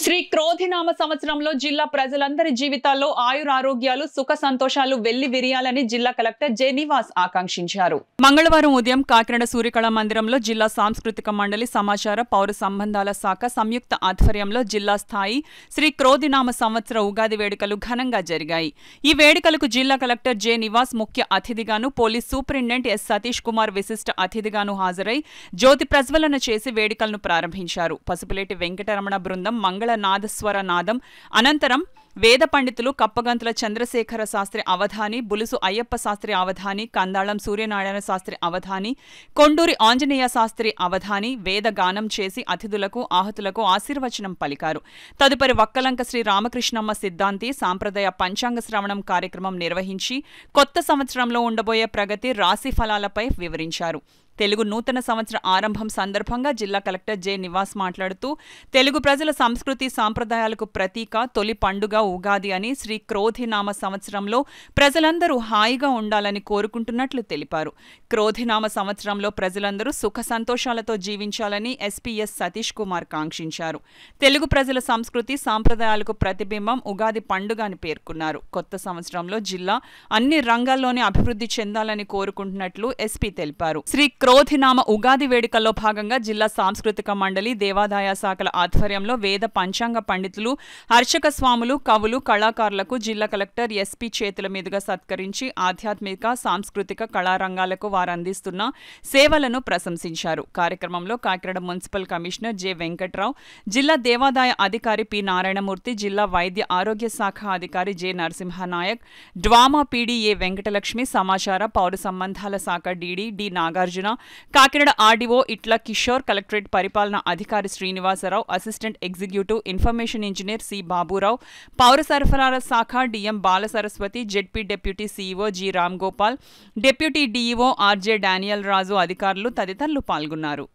శ్రీ క్రోధినామ సంవత్సరంలో జిల్లా ప్రజలందరి జీవితాల్లో ఆయురారోగ్యాలు సుఖ సంతోషాలు వెళ్లి విరియాలని జిల్లా కలెక్టర్ జె నివాస్ ఆకాంక్షించారు. మంగళవారం ఉదయం కాకినాడ సూర్యకళా మందిరంలో జిల్లా సాంస్కృతిక మండలి సమాచార పౌర సంబంధాల శాఖ సంయుక్త ఆధ్వర్యంలో జిల్లా స్థాయి శ్రీ క్రోధినామ సంవత్సర ఉగాది వేడుకలు ఘనంగా జరిగాయి. ఈ వేడుకలకు జిల్లా కలెక్టర్ జె నివాస్ ముఖ్య అతిథిగాను, police superintendent S Satish Kumar విశిష్ట అతిథిగాను హాజరై జ్యోతి ప్రజ్వలన చేసి వేడుకలను ప్రారంభించారు. పసుపులేటి వెంకటరమణ బృందం మంగళ నాదస్వర నాదం అనంతరం వేద పండితులు కప్పగంతుల చంద్రశేఖర శాస్త్రి అవధాని, బులుసు అయ్యప్ప శాస్త్రి అవధాని, కందాళం సూర్యనారాయణ శాస్త్రి అవధాని, కొండూరి ఆంజనేయ శాస్త్రి అవధాని వేద గానం చేసి అతిథులకు ఆహుతులకు ఆశీర్వచనం పలికారు. తదుపరి వక్కలంక శ్రీ రామకృష్ణమ్మ సిద్ధాంతి సాంప్రదాయ పంచాంగ శ్రవణం కార్యక్రమం నిర్వహించి కొత్త సంవత్సరంలో ఉండబోయే ప్రగతి రాశి ఫలాలపై వివరించారు. తెలుగు నూతన సంవత్సర ఆరంభం సందర్భంగా జిల్లా కలెక్టర్ జె నివాస్ మాట్లాడుతూ తెలుగు ప్రజల సంస్కృతి సాంప్రదాయాలకు ప్రతీక తొలి పండుగ ఉగాది అని, శ్రీ క్రోధినామ సంవత్సరంలో ప్రజలందరూ హాయిగా ఉండాలని కోరుకుంటున్నట్లు తెలిపారు. క్రోధినామ సంవత్సరంలో ప్రజలందరూ సుఖ సంతోషాలతో జీవించాలని ఎస్పీ ఎస్ సతీష్ కుమార్ కాంక్షించారు. తెలుగు ప్రజల సంస్కృతి సాంప్రదాయాలకు ప్రతిబింబం ఉగాది పండుగ అని పేర్కొన్నారు. కొత్త సంవత్సరంలో జిల్లా అన్ని రంగాల్లోనే అభివృద్ధి చెందాలని కోరుకుంటున్నట్లు ఎస్పీ తెలిపారు. శ్రీ క్రోధినామ ఉగాది వేడుకల్లో భాగంగా జిల్లా సాంస్కృతిక మండలి దేవాదాయ శాఖల ఆధ్వర్యంలో వేద పంచాంగ పండితులు, అర్చక స్వాములు, కవులు, కళాకారులకు జిల్లా కలెక్టర్ ఎస్పీ చేతుల మీదుగా సత్కరించి ఆధ్యాత్మిక సాంస్కృతిక కళారంగాలకు వారు అందిస్తున్న సేవలను ప్రశంసించారు. కార్యక్రమంలో Kakinada municipal commissioner J Venkatrao, జిల్లా దేవాదాయ అధికారి పి నారాయణమూర్తి, జిల్లా వైద్య ఆరోగ్య శాఖ అధికారి J Narasimhanayak, DWAMA PD A Venkatalakshmi, సమాచార పౌర సంబంధాల శాఖ DD D Nagarjuna, Kakinada RDO Itla Kishore, collectorate పరిపాలనా అధికారి Srinivasarao, assistant executive information engineer C Baburao, పౌర సరఫరాల శాఖ DM Bala Saraswati, ZP deputy CEO G Ram Gopal, deputy DEO RJ Daniel Raju అధికారులు తదితరులు పాల్గొన్నారు.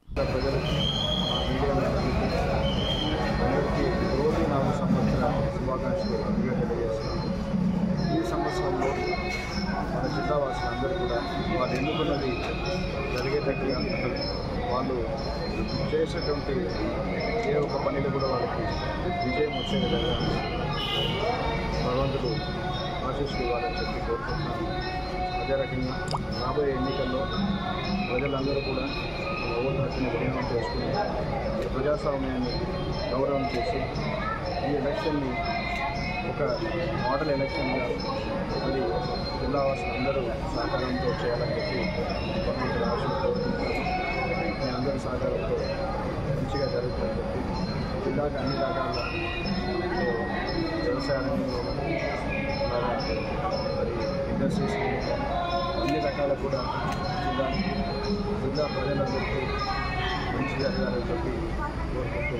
జిల్లావాసులందరూ కూడా వాళ్ళు ఎన్నుకున్నది జరిగేటట్టుగా వాళ్ళు చేసేటువంటి ఏ ఒక్క పనిలో కూడా వాళ్ళకి విజయం వచ్చే విధంగా భగవంతుడు ఆశీస్సులు ఇవ్వాలని చెప్పి కోరుకుంటున్నాను. అదే రకంగా రాబోయే ఎన్నికల్లో ప్రజలందరూ కూడా ఓటు హక్కుని వినియోగం చేసుకుని ప్రజాస్వామ్యాన్ని గౌరవం చేసి ఈ ఎలక్షన్ని ఒక మోడల్ ఎలక్షన్గా మరి జిల్లావాసులందరూ సహకారంతో చేయాలని చెప్పి భగవంతుడు ఆశలు కోరుకుంటున్నాను. మీ అందరి సహకారంతో మంచిగా జరుగుతుందని చెప్పి జిల్లాకు అన్ని రకాల వ్యవసాయ రంగంలో మరి ఇండస్ట్రీస్ అన్ని రకాల కూడా జిల్లా ప్రజలందరికీ మంచి జరగాలని చెప్పి కోరుకుంటూ